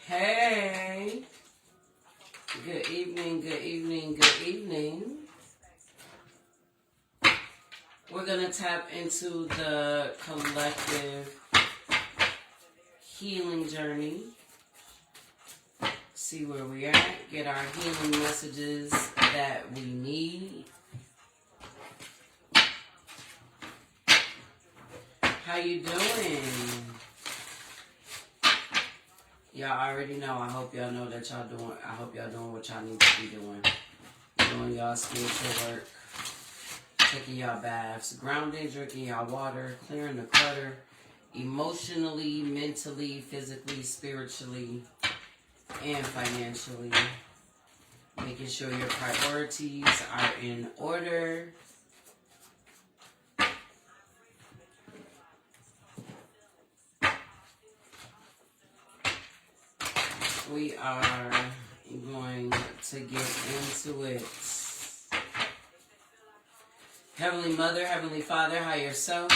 Hey, good evening, good evening, good evening. We're going to tap into the collective healing journey. See where we're at, get our healing messages that we need. How you doing? Y'all already know. I hope y'all know that y'all doing. I hope y'all doing what y'all need to be doing. Doing y'all spiritual work. Taking y'all baths. Grounding, drinking y'all water. Clearing the clutter. Emotionally, mentally, physically, spiritually, and financially. Making sure your priorities are in order. We are going to get into it. Heavenly Mother, Heavenly Father, higher self,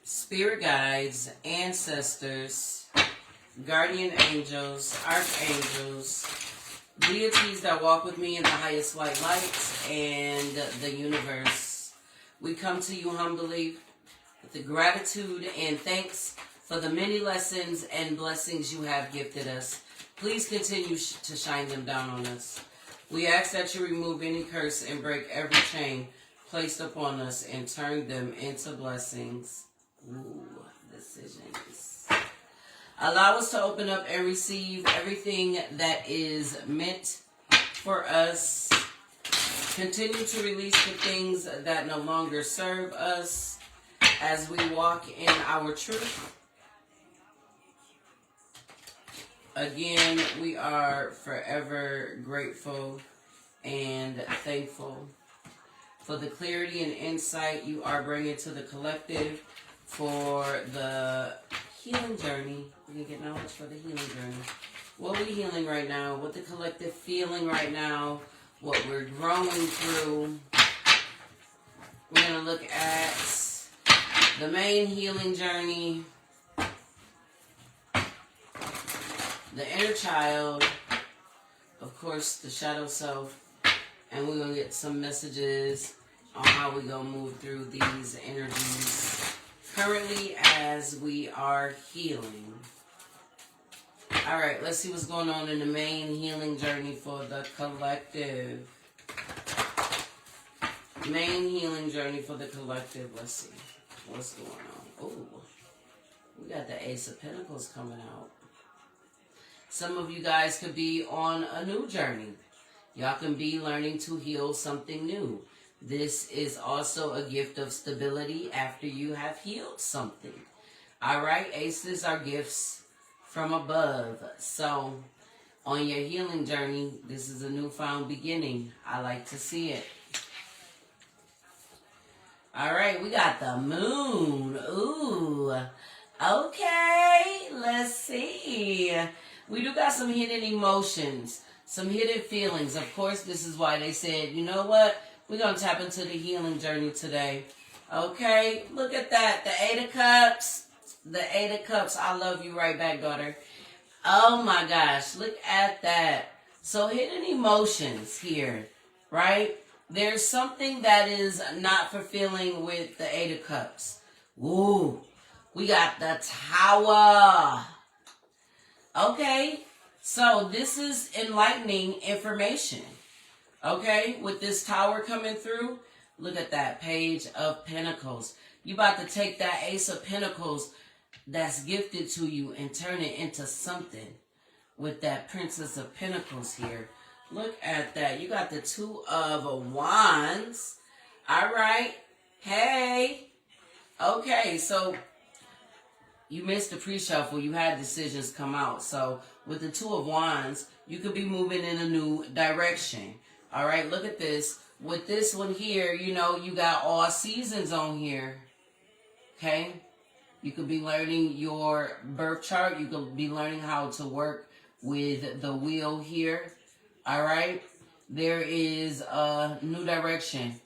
spirit guides, ancestors, guardian angels, archangels, deities that walk with me in the highest white light and the universe. We come to you humbly with the gratitude and thanks for the many lessons and blessings you have gifted us. Please continue to shine them down on us. We ask that you remove any curse and break every chain placed upon us and turn them into blessings. Ooh, decisions. Allow us to open up and receive everything that is meant for us. Continue to release the things that no longer serve us as we walk in our truth. Again, we are forever grateful and thankful for the clarity and insight you are bringing to the collective for the healing journey. We can get knowledge for the healing journey. What we're healing right now, what the collective feeling right now, what we're growing through. We're going to look at the main healing journey, the inner child, of course, the shadow self, and we're going to get some messages on how we're going to move through these energies currently as we are healing. All right, let's see what's going on in the main healing journey for the collective. Main healing journey for the collective. Let's see what's going on. Oh, we got the Ace of Pentacles coming out. Some of you guys could be on a new journey. Y'all can be learning to heal something new. This is also a gift of stability after you have healed something. All right, aces are gifts from above. So, on your healing journey, this is a newfound beginning. I like to see it. All right, we got the moon. Ooh, okay, let's see. We do got some hidden emotions, some hidden feelings. Of course, this is why they said, you know what? We're going to tap into the healing journey today. Okay, look at that. The Eight of Cups. The Eight of Cups. I love you right back, daughter. Oh my gosh, look at that. So hidden emotions here, right? There's something that is not fulfilling with the Eight of Cups. Ooh, we got the Tower. Okay, so this is enlightening information. Okay, with this Tower coming through, look at that Page of Pentacles. You about to take that Ace of Pentacles that's gifted to you and turn it into something with that Princess of Pentacles here. Look at that. You got the Two of Wands. All right. Hey. Okay, so you missed the pre-shuffle. You had decisions come out. So with the Two of Wands, you could be moving in a new direction. All right, look at this. With this one here, you know, you got all seasons on here. Okay? You could be learning your birth chart. You could be learning how to work with the wheel here. All right? There is a new direction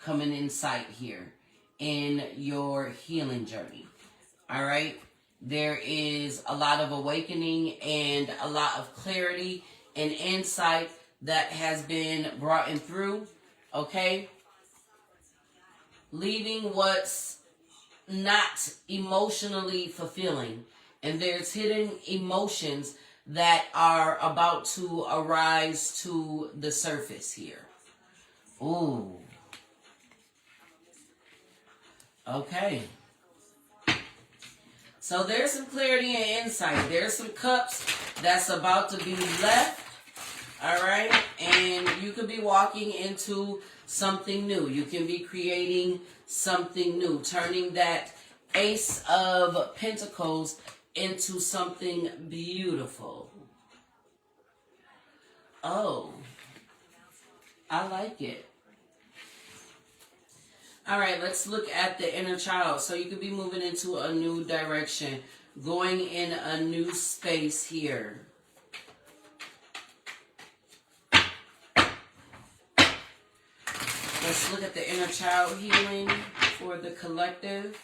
coming in sight here in your healing journey. All right? There is a lot of awakening and a lot of clarity and insight that has been brought in through, okay? Leaving what's not emotionally fulfilling. And there's hidden emotions that are about to arise to the surface here. Ooh. Okay. So there's some clarity and insight. There's some cups that's about to be left. All right. And you could be walking into something new. You can be creating something new. Turning that Ace of Pentacles into something beautiful. Oh. I like it. All right, let's look at the inner child. So you could be moving into a new direction, going in a new space here. Let's look at the inner child healing for the collective.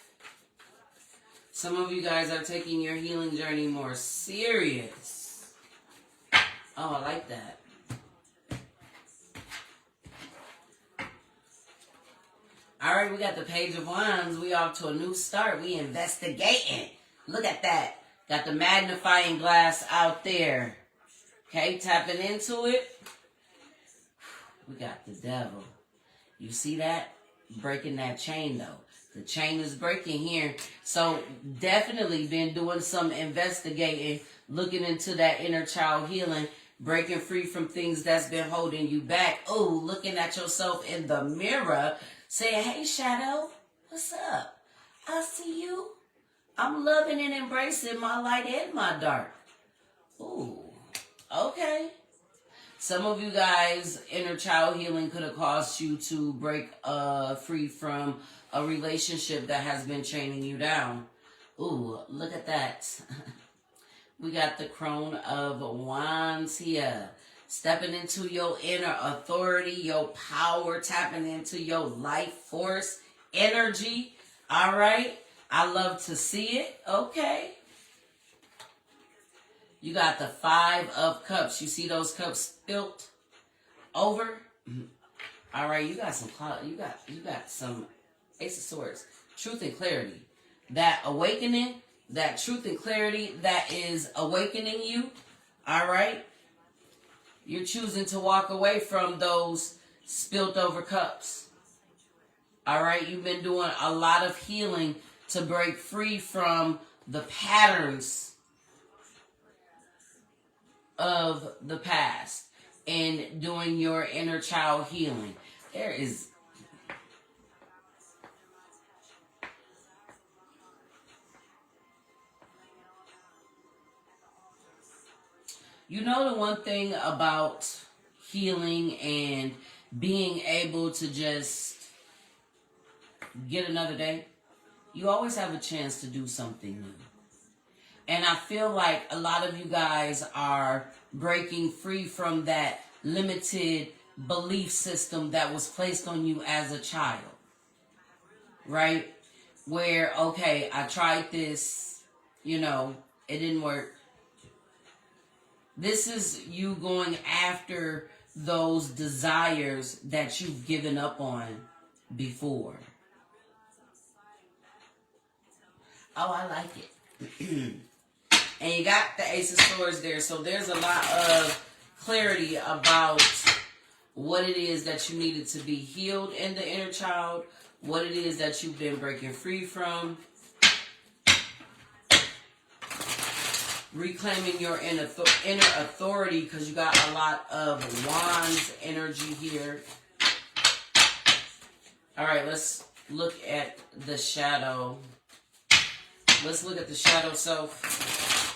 Some of you guys are taking your healing journey more serious. Oh, I like that. All right, we got the Page of Wands. We off to a new start. We investigating. Look at that. Got the magnifying glass out there. Okay, tapping into it. We got the Devil. You see that? Breaking that chain, though. The chain is breaking here. So definitely been doing some investigating, looking into that inner child healing, breaking free from things that's been holding you back. Oh, looking at yourself in the mirror, saying, hey, Shadow, what's up? I see you. I'm loving and embracing my light and my dark. Ooh, okay. Some of you guys, inner child healing could have caused you to break free from a relationship that has been chaining you down. Ooh, look at that. We got the Crone of Wands here. Stepping into your inner authority, your power, tapping into your life force, energy. All right. I love to see it. Okay. You got the Five of Cups. You see those cups spilt over? All right. You got some, you got some Ace of Swords. Truth and clarity. That awakening, that truth and clarity that is awakening you. All right. You're choosing to walk away from those spilt over cups. All right. You've been doing a lot of healing to break free from the patterns of the past and doing your inner child healing. There is... You know the one thing about healing and being able to just get another day? You always have a chance to do something new. And I feel like a lot of you guys are breaking free from that limited belief system that was placed on you as a child. Right? Where, okay, I tried this, it didn't work. This is you going after those desires that you've given up on before. Oh, I like it. And you got the Ace of Swords there. So there's a lot of clarity about what it is that you needed to be healed in the inner child, what it is that you've been breaking free from. Reclaiming your inner authority, because you got a lot of Wands energy here. All right, let's look at the shadow. Let's look at the shadow self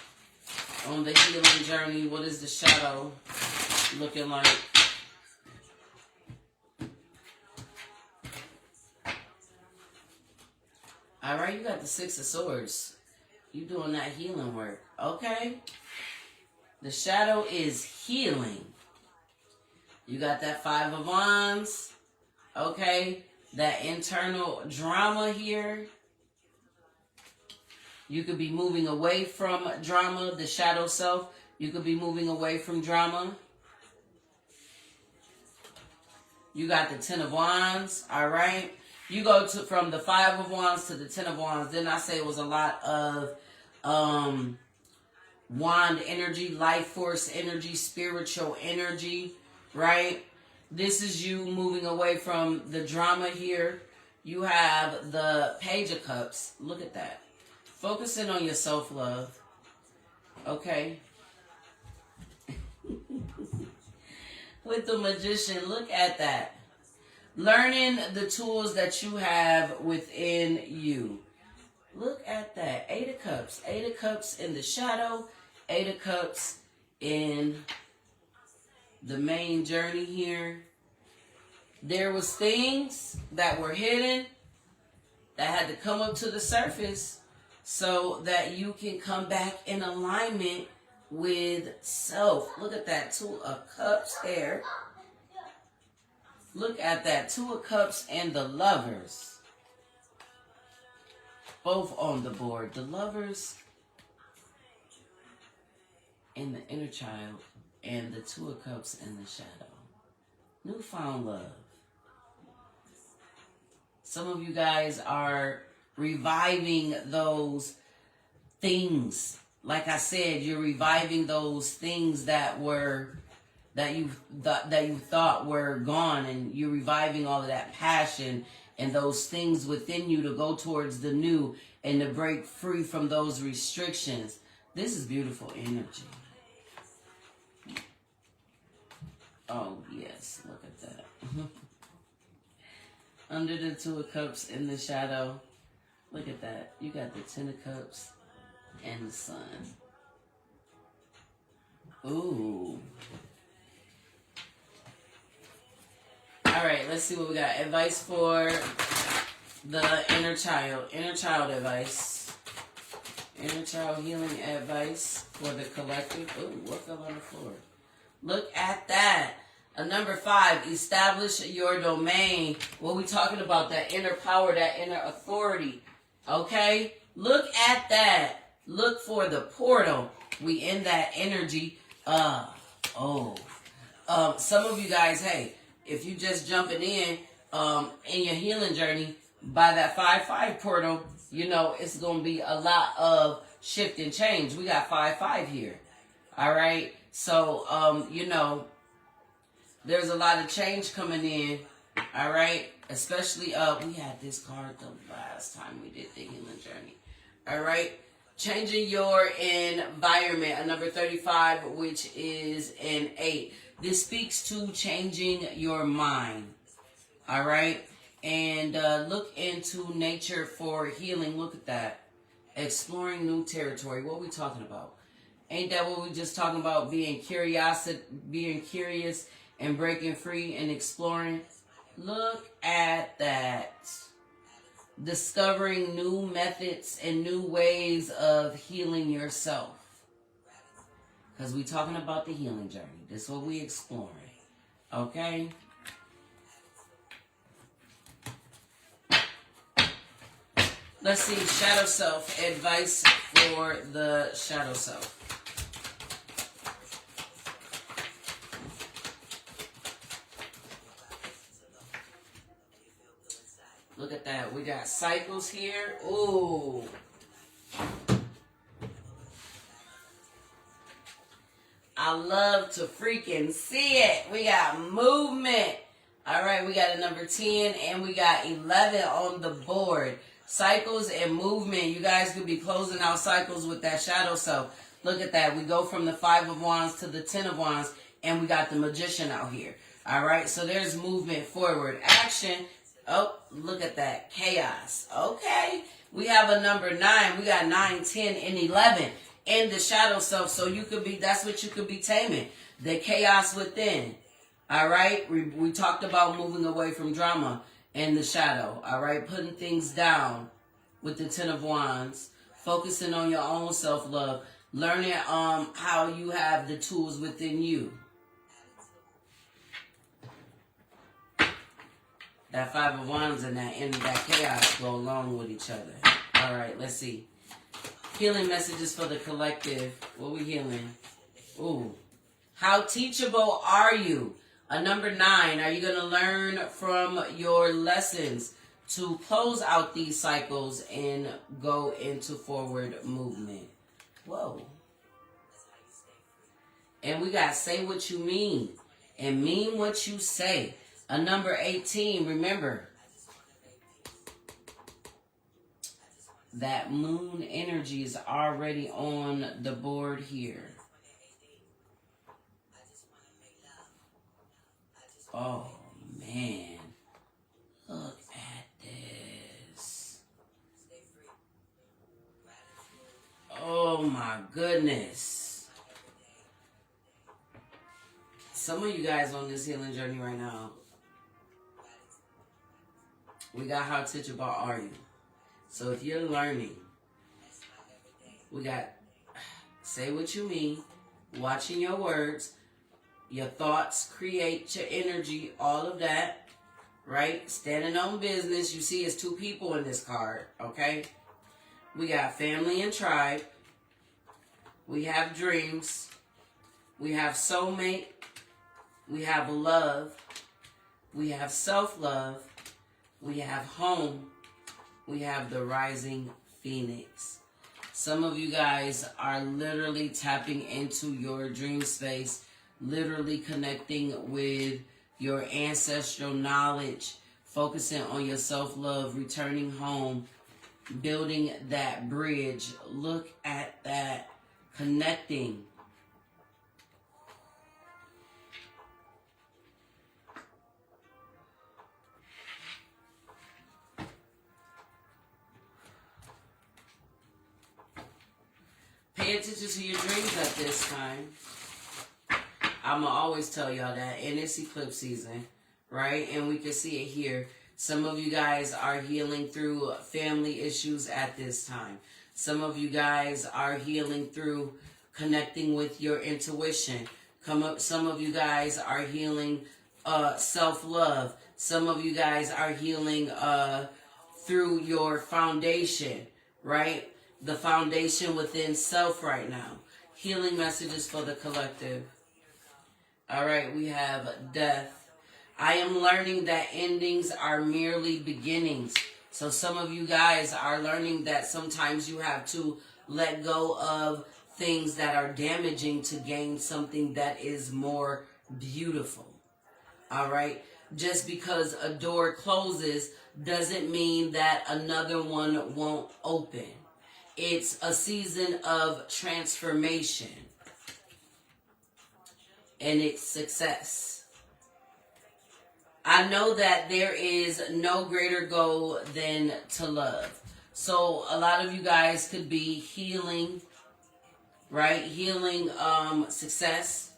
on the healing journey. What is the shadow looking like? All right, you got the Six of Swords. You doing that healing work. Okay. The shadow is healing. You got that Five of Wands. Okay. That internal drama here. You could be moving away from drama, the shadow self. You could be moving away from drama. You got the Ten of Wands, all right? You go from the Five of Wands to the Ten of Wands. Didn't I say it was a lot of wand energy, life force energy, spiritual energy, right? This is you moving away from the drama here. You have the Page of Cups. Look at that. Focusing on your self-love. Okay? With the Magician, look at that. Learning the tools that you have within you. Look at that. Eight of Cups. Eight of Cups in the shadow. Eight of Cups in the main journey here. There was things that were hidden that had to come up to the surface so that you can come back in alignment with self. Look at that. Two of Cups there. Look at that. Two of Cups and the Lovers. Both on the board. The Lovers and the Inner Child and the Two of Cups and the Shadow. Newfound love. Some of you guys are reviving those things. Like I said, you're reviving those things that you thought were gone, and you're reviving all of that passion and those things within you to go towards the new and to break free from those restrictions. This is beautiful energy. Oh, yes. Look at that. Under the Two of Cups in the shadow. Look at that. You got the Ten of Cups and the Sun. Ooh. All right, let's see what we got. Advice for the inner child. Inner child advice. Inner child healing advice for the collective. Ooh, what fell on the floor? Look at that. Number 5, establish your domain. What we talking about? That inner power, that inner authority. Okay? Look at that. Look for the portal. We in that energy. Some of you guys, hey, if you just jumping in your healing journey by that 5-5 portal, you know, it's going to be a lot of shift and change. We got 5-5 here. All right? So, you know, there's a lot of change coming in, all right? Especially, we had this card the last time we did the healing journey, all right? Changing your environment, a number 35, which is an 8. This speaks to changing your mind, all right? And look into nature for healing. Look at that. Exploring new territory. What are we talking about? Ain't that what we just talking about? Being curious and breaking free and exploring. Look at that. Discovering new methods and new ways of healing yourself. Because we talking about the healing journey. This is what we exploring. Okay? Let's see. Shadow self. Advice for the shadow self. Look at that. We got cycles here. Ooh. I love to freaking see it. We got movement. All right, we got a number 10 and we got 11 on the board. Cycles and movement. You guys could be closing out cycles with that shadow self. Look at that. We go from the 5 of Wands to the 10 of Wands, and we got the Magician out here. All right, so there's movement forward. Action. Oh, look at that. Chaos. Okay. We have a number 9. We got 9, 10, and 11 in the shadow self. So you could be, that's what you could be taming. The chaos within. All right. We talked about moving away from drama in the shadow. All right. Putting things down with the 10 of Wands. Focusing on your own self-love. Learning how you have the tools within you. That 5 of Wands and that chaos go along with each other. All right, let's see. Healing messages for the collective. What we healing? Ooh. How teachable are you? A number 9. Are you going to learn from your lessons to close out these cycles and go into forward movement? Whoa. And we got say what you mean and mean what you say. A number 18. Remember, that moon energy is already on the board here. Oh, man. Look at this. Oh, my goodness. Some of you guys on this healing journey right now, we got how teachable are you? So if you're learning, we got say what you mean, watching your words, your thoughts create your energy, all of that, right? Standing on business. You see it's 2 people in this card, okay? We got family and tribe. We have dreams. We have soulmate. We have love. We have self-love. We have home. We have the rising phoenix. Some of you guys are literally tapping into your dream space, literally connecting with your ancestral knowledge, focusing on your self-love, returning home, building that bridge. Look at that. Connecting. Pay attention to your dreams at this time. I'm going to always tell y'all that. And it's eclipse season, right? And we can see it here. Some of you guys are healing through family issues at this time. Some of you guys are healing through connecting with your intuition. Some of you guys are healing self-love. Some of you guys are healing through your foundation, right? The foundation within self right now. Healing messages for the collective. All right, we have death. I am learning that endings are merely beginnings. So some of you guys are learning that sometimes you have to let go of things that are damaging to gain something that is more beautiful. All right? Just because a door closes doesn't mean that another one won't open. It's a season of transformation. And it's success. I know that there is no greater goal than to love. So a lot of you guys could be healing, right? Healing success,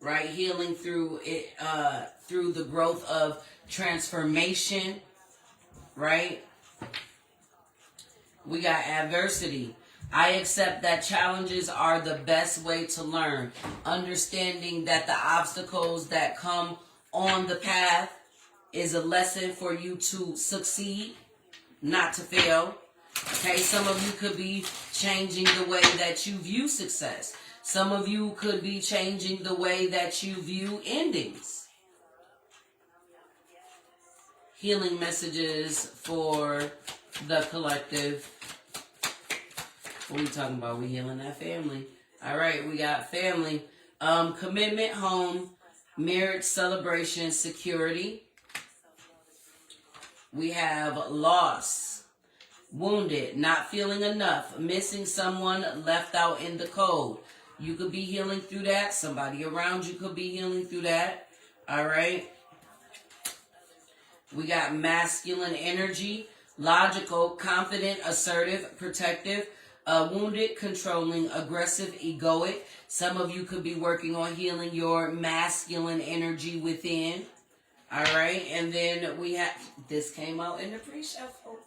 right? Healing through it, through the growth of transformation, right? We got adversity. I accept that challenges are the best way to learn. Understanding that the obstacles that come on the path is a lesson for you to succeed, not to fail. Okay, some of you could be changing the way that you view success. Some of you could be changing the way that you view endings. Healing messages for the collective. What are we talking about? We healing that family. All right, we got family. Commitment, home, marriage, celebration, security. We have loss, wounded, not feeling enough, missing someone, left out in the cold. You could be healing through that. Somebody around you could be healing through that. All right. We got masculine energy, logical, confident, assertive, protective, wounded, controlling, aggressive, egoic. Some of you could be working on healing your masculine energy within. All right. And then we have, this came out in the pre-shuffle.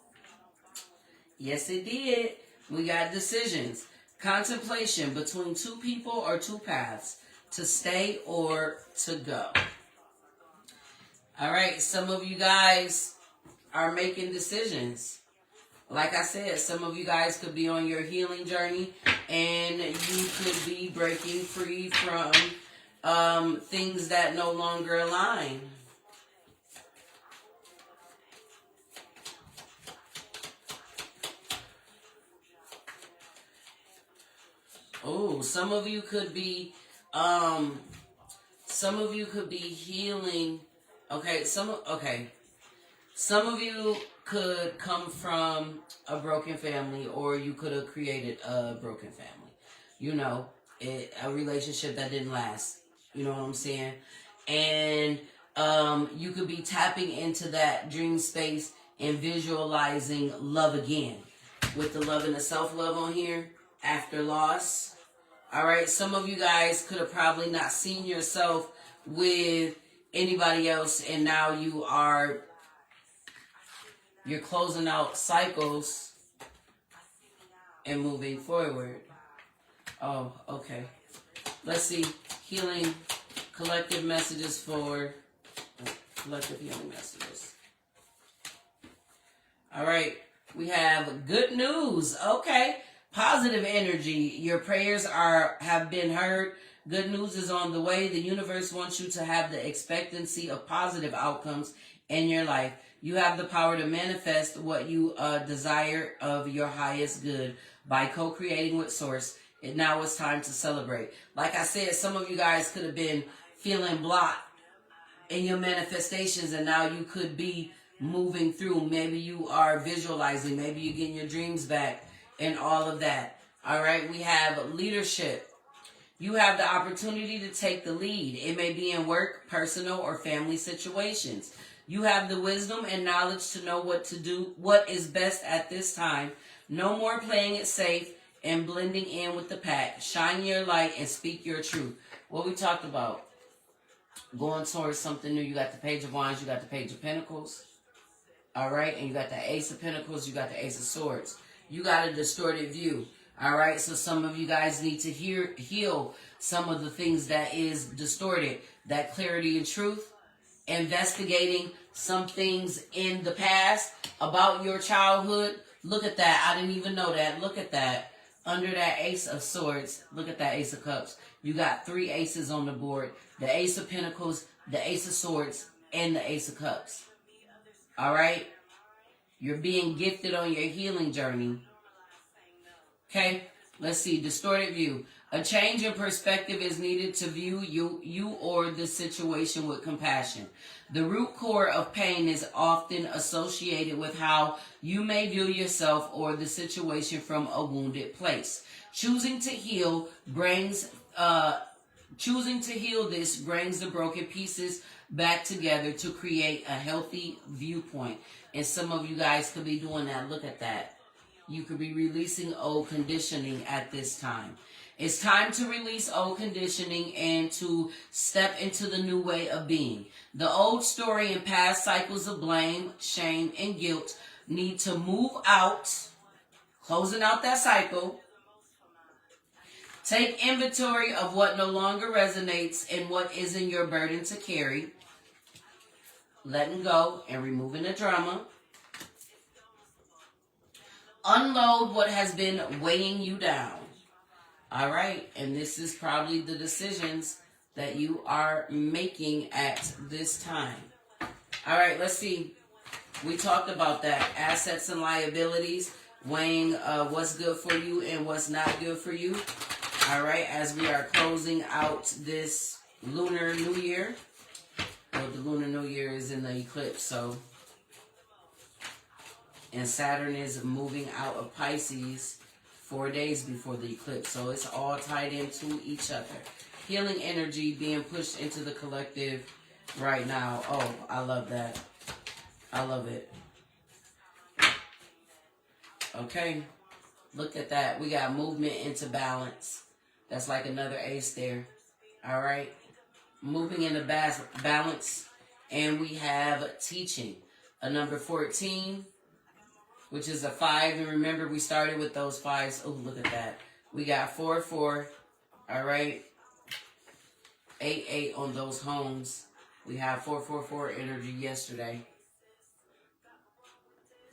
Yes, it did. We got decisions. Contemplation between 2 people or 2 paths, to stay or to go. All right. Some of you guys are making decisions. Like I said, some of you guys could be on your healing journey, and you could be breaking free from things that no longer align. Oh, some of you could be healing. Okay, some of you could come from a broken family, or you could have created a broken family. You know, a relationship that didn't last. You know what I'm saying? And you could be tapping into that dream space and visualizing love again. With the love and the self-love on here, after loss. All right, some of you guys could have probably not seen yourself with anybody else, and now you're closing out cycles and moving forward. Oh, okay. Let's see. Healing, collective messages for collective healing messages. All right, we have good news. Okay. Positive energy. Your prayers have been heard. Good news is on the way. The universe wants you to have the expectancy of positive outcomes in your life. You have the power to manifest what you desire of your highest good by co-creating with Source. And now it's time to celebrate. Like I said, some of you guys could have been feeling blocked in your manifestations, and now you could be moving through. Maybe you are visualizing. Maybe you're getting your dreams back. And all of that. All right, we have leadership. You have the opportunity to take the lead. It may be in work, personal, or family situations. You have the wisdom and knowledge to know what to do, what is best at this time. No more playing it safe and blending in with the pack. Shine your light and speak your truth. What we talked about, going towards something new. You got the Page of Wands, you got the Page of Pentacles. All right, and you got the Ace of Pentacles, you got the Ace of Swords. You got a distorted view. All right, so some of you guys need to heal some of the things that is distorted. That clarity and truth. Investigating some things in the past about your childhood. Look at that. I didn't even know that. Look at that. Under that Ace of Swords, look at that Ace of Cups. You got 3 aces on the board. The Ace of Pentacles, the Ace of Swords, and the Ace of Cups. All right? You're being gifted on your healing journey. Okay, let's see. Distorted view. A change in perspective is needed to view you or the situation with compassion. The root core of pain is often associated with how you may view yourself or the situation from a wounded place. Choosing to heal brings the broken pieces back together to create a healthy viewpoint. And some of you guys could be doing that. Look at that. You could be releasing old conditioning at this time. It's time to release old conditioning and to step into the new way of being. The old story and past cycles of blame, shame, and guilt need to move out, closing out that cycle. Take inventory of what no longer resonates and what isn't your burden to carry. Letting go and removing the drama. Unload what has been weighing you down. All right, and this is probably the decisions that you are making at this time. All right, let's see. We talked about that. Assets and liabilities, weighing what's good for you and what's not good for you. All right, as we are closing out this Lunar New Year. Well, the Lunar New Year is in the eclipse, so. And Saturn is moving out of Pisces 4 days before the eclipse. So it's all tied into each other. Healing energy being pushed into the collective right now. Oh, I love that. I love it. Okay. Look at that. We got movement into balance. That's like another ace there. All right. Moving into balance. And we have teaching. A number 14. Which is a 5. And remember, we started with those 5s. Oh, look at that. We got 4, 4. All right. 8, 8 on those homes. We have 4, 4, 4 energy yesterday.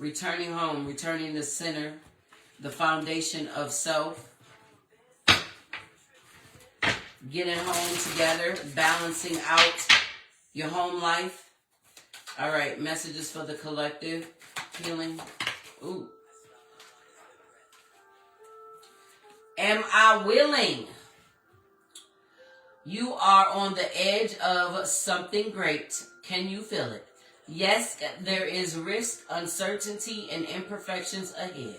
returning home, returning to center, the foundation of self, getting home together, balancing out your home life. All right, messages for the collective, healing. Ooh. Am I willing? You are on the edge of something great. Can you feel it? Yes, there is risk, uncertainty, and imperfections ahead.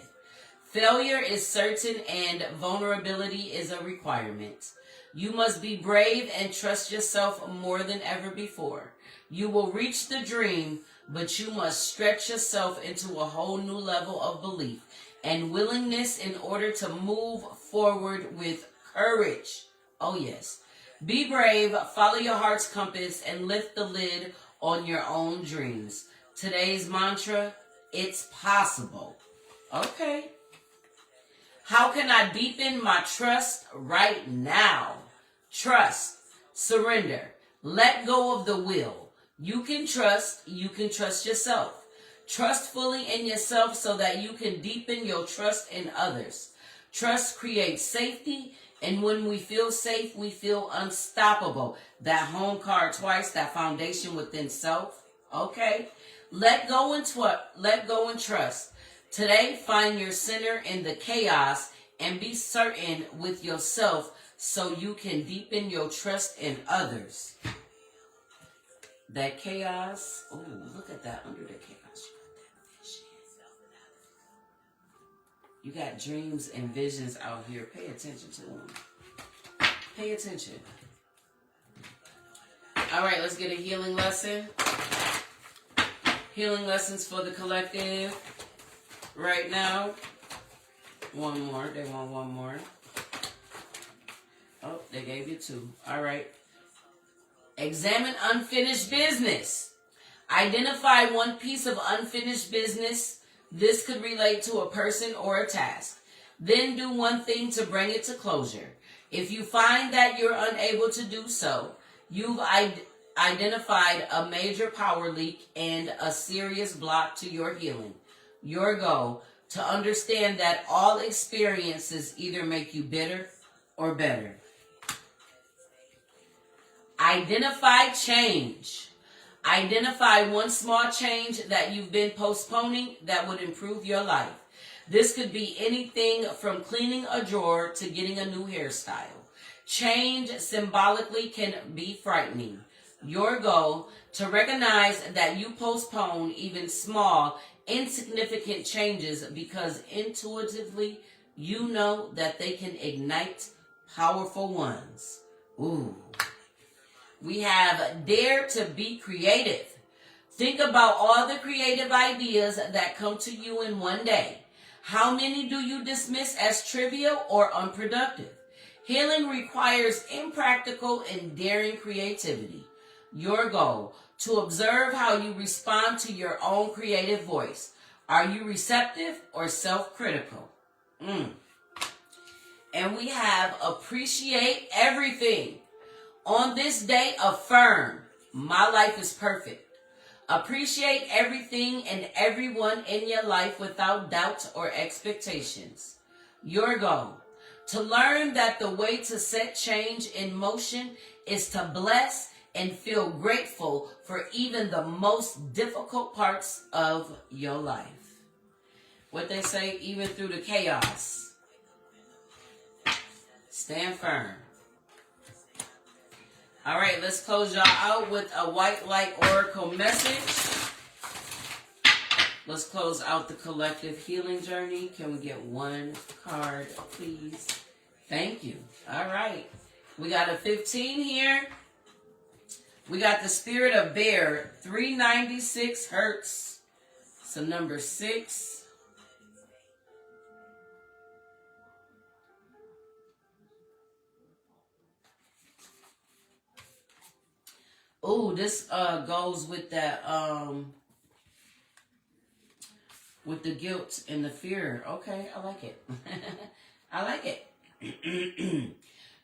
Failure is certain and vulnerability is a requirement. You must be brave and trust yourself more than ever before. You will reach the dream, but you must stretch yourself into a whole new level of belief and willingness in order to move forward with courage. Oh yes. Be brave, follow your heart's compass, and lift the lid on your own dreams. Today's mantra, it's possible. Okay. How can I deepen my trust right now? Trust, surrender, let go of the will. You can trust yourself. Trust fully in yourself so that you can deepen your trust in others. Trust creates safety, and when we feel safe, we feel unstoppable. That home card twice, that foundation within self. Okay? Let go and trust. Today, find your center in the chaos and be certain with yourself so you can deepen your trust in others. That chaos. Oh, look at that under the chaos. You got dreams and visions out here. Pay attention to them. Pay attention. All right, let's get a healing lesson. Healing lessons for the collective. Right now, one more. They want one more. Oh, they gave you two. All right. Examine unfinished business. Identify one piece of unfinished business. This could relate to a person or a task. Then do one thing to bring it to closure. If you find that you're unable to do so, you've identified a major power leak and a serious block to your healing. Your goal, to understand that all experiences either make you bitter or better. Identify change. Identify one small change that you've been postponing that would improve your life. This could be anything from cleaning a drawer to getting a new hairstyle. Change symbolically can be frightening. Your goal, to recognize that you postpone even small, insignificant changes because intuitively you know that they can ignite powerful ones. Ooh. We have dare to be creative. Think about all the creative ideas that come to you in one day. How many do you dismiss as trivial or unproductive? Healing requires impractical and daring creativity. Your goal, to observe how you respond to your own creative voice. Are you receptive or self-critical? And we have appreciate everything. On this day, affirm, my life is perfect. Appreciate everything and everyone in your life without doubt or expectations. Your goal, to learn that the way to set change in motion is to bless and feel grateful for even the most difficult parts of your life. What they say, even through the chaos, stand firm. All right, let's close y'all out with a white light oracle message. Let's close out the collective healing journey. Can we get one card, please? Thank you. All right. We got a 15 here. We got the Spirit of Bear, 396 hertz. So number 6. Oh, this goes with that with the guilt and the fear. Okay, I like it. I like it.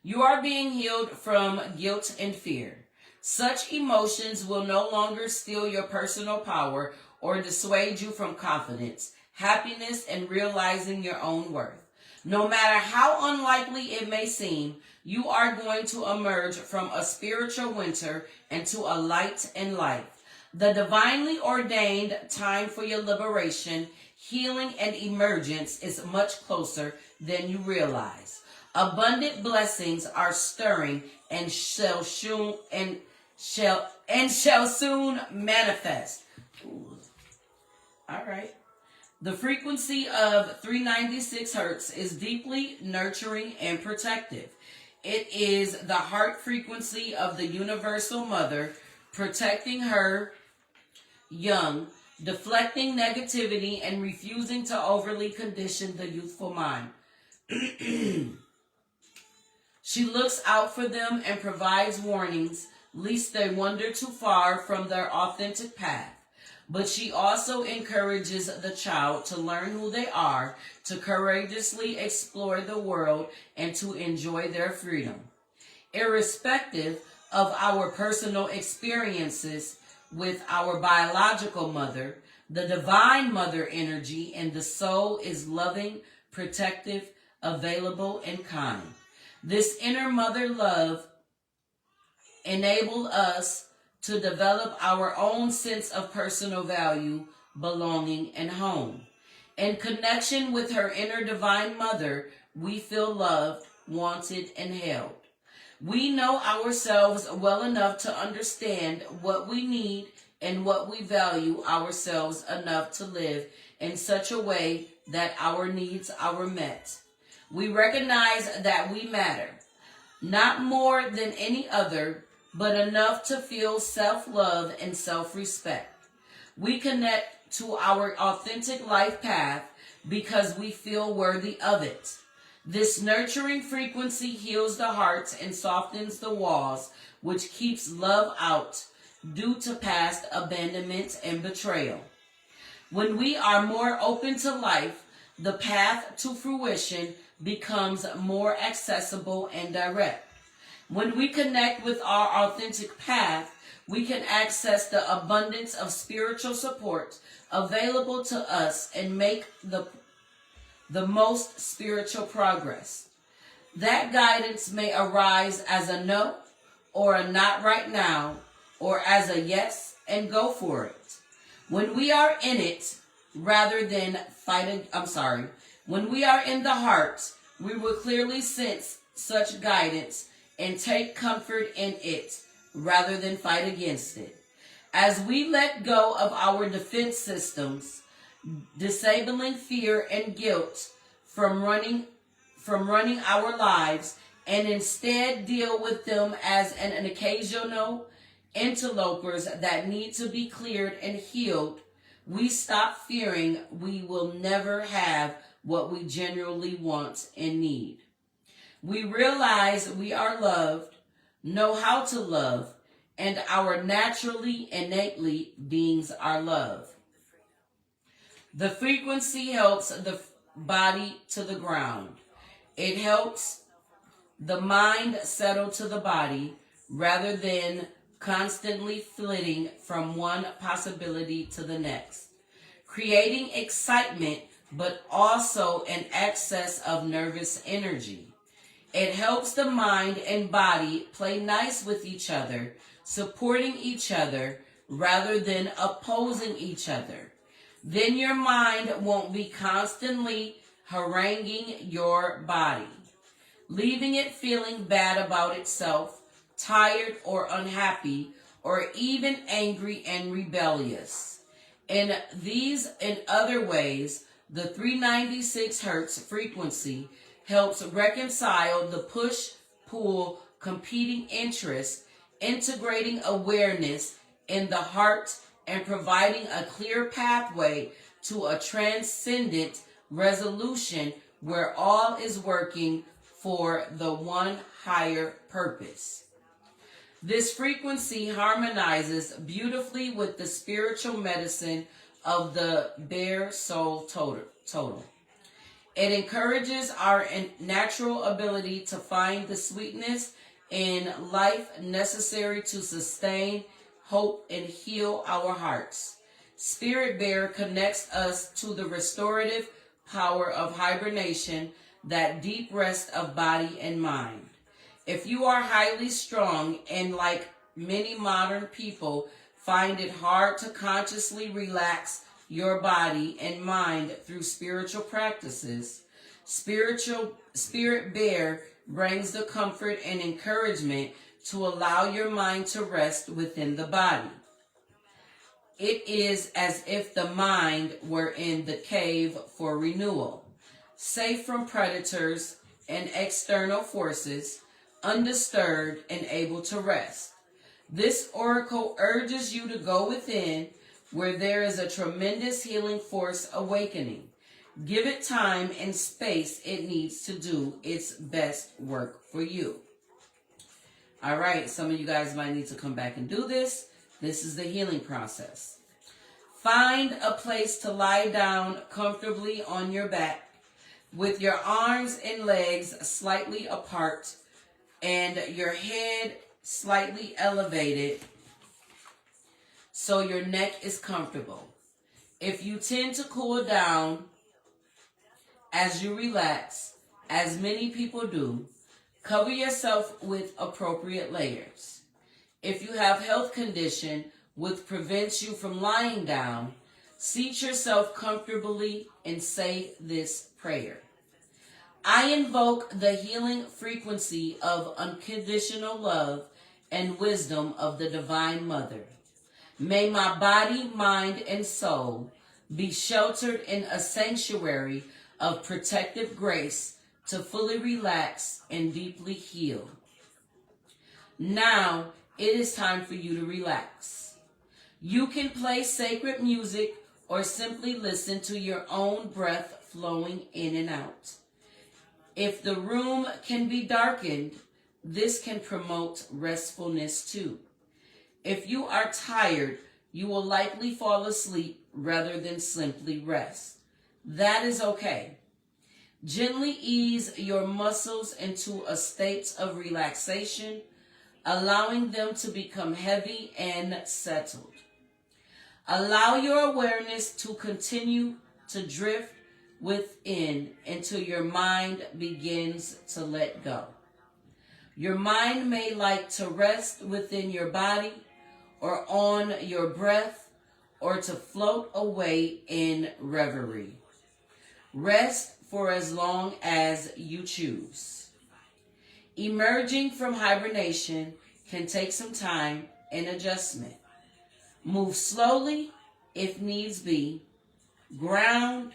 You are being healed from guilt and fear. Such emotions will no longer steal your personal power or dissuade you from confidence, happiness, and realizing your own worth. No matter how unlikely it may seem, you are going to emerge from a spiritual winter into a light and life. The divinely ordained time for your liberation, healing, and emergence is much closer than you realize. Abundant blessings are stirring and shall soon manifest. Ooh. All right. The frequency of 396 hertz is deeply nurturing and protective. It is the heart frequency of the universal mother, protecting her young, deflecting negativity, and refusing to overly condition the youthful mind. She looks out for them and provides warnings, lest they wander too far from their authentic path. But she also encourages the child to learn who they are, to courageously explore the world, and to enjoy their freedom. Irrespective of our personal experiences with our biological mother, the divine mother energy in the soul is loving, protective, available, and kind. This inner mother love enabled us to develop our own sense of personal value, belonging, and home. In connection with her inner divine mother, we feel loved, wanted, and held. We know ourselves well enough to understand what we need and what we value ourselves enough to live in such a way that our needs are met. We recognize that we matter, not more than any other, but enough to feel self-love and self-respect. We connect to our authentic life path because we feel worthy of it. This nurturing frequency heals the hearts and softens the walls, which keeps love out due to past abandonment and betrayal. When we are more open to life, the path to fruition becomes more accessible and direct. When we connect with our authentic path, we can access the abundance of spiritual support available to us and make the most spiritual progress. That guidance may arise as a no or a not right now, or as a yes and go for it. When we are in it, rather than when we are in the heart, we will clearly sense such guidance and take comfort in it rather than fight against it. As we let go of our defense systems, disabling fear and guilt from running our lives, and instead deal with them as an occasional interlopers that need to be cleared and healed, we stop fearing we will never have what we genuinely want and need. We realize we are loved, know how to love, and our naturally, innately beings are love. The frequency helps the body to the ground. It helps the mind settle to the body rather than constantly flitting from one possibility to the next, creating excitement but also an excess of nervous energy. It helps the mind and body play nice with each other, supporting each other rather than opposing each other. Then your mind won't be constantly haranguing your body, leaving it feeling bad about itself, tired or unhappy, or even angry and rebellious. In these and other ways, the 396 hertz frequency helps reconcile the push-pull competing interests, integrating awareness in the heart and providing a clear pathway to a transcendent resolution where all is working for the one higher purpose. This frequency harmonizes beautifully with the spiritual medicine of the Bare Soul Total. It encourages our natural ability to find the sweetness in life necessary to sustain, hope, and heal our hearts. Spirit Bear connects us to the restorative power of hibernation, that deep rest of body and mind. If you are highly strung and, like many modern people, find it hard to consciously relax your body and mind through spiritual practices, Spirit Bear brings the comfort and encouragement to allow your mind to rest within the body. It is as if the mind were in the cave for renewal, safe from predators and external forces, undisturbed and able to rest. This oracle urges you to go within, where there is a tremendous healing force awakening. Give it time and space it needs to do its best work for you. All right, some of you guys might need to come back and do this. This is the healing process. Find a place to lie down comfortably on your back with your arms and legs slightly apart and your head slightly elevated so your neck is comfortable. If you tend to cool down as you relax, as many people do, cover yourself with appropriate layers. If you have health condition which prevents you from lying down, seat yourself comfortably and say this prayer. I invoke the healing frequency of unconditional love and wisdom of the Divine Mother. May my body, mind, and soul be sheltered in a sanctuary of protective grace to fully relax and deeply heal. Now it is time for you to relax. You can play sacred music or simply listen to your own breath flowing in and out. If the room can be darkened, this can promote restfulness too. If you are tired, you will likely fall asleep rather than simply rest. That is okay. Gently ease your muscles into a state of relaxation, allowing them to become heavy and settled. Allow your awareness to continue to drift within until your mind begins to let go. Your mind may like to rest within your body or on your breath, or to float away in reverie. Rest for as long as you choose. Emerging from hibernation can take some time and adjustment. Move slowly if needs be. Ground,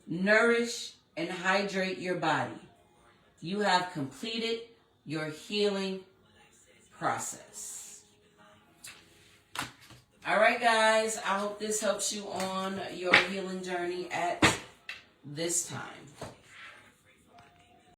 nourish, and hydrate your body. You have completed your healing process. All right, guys, I hope this helps you on your healing journey at this time.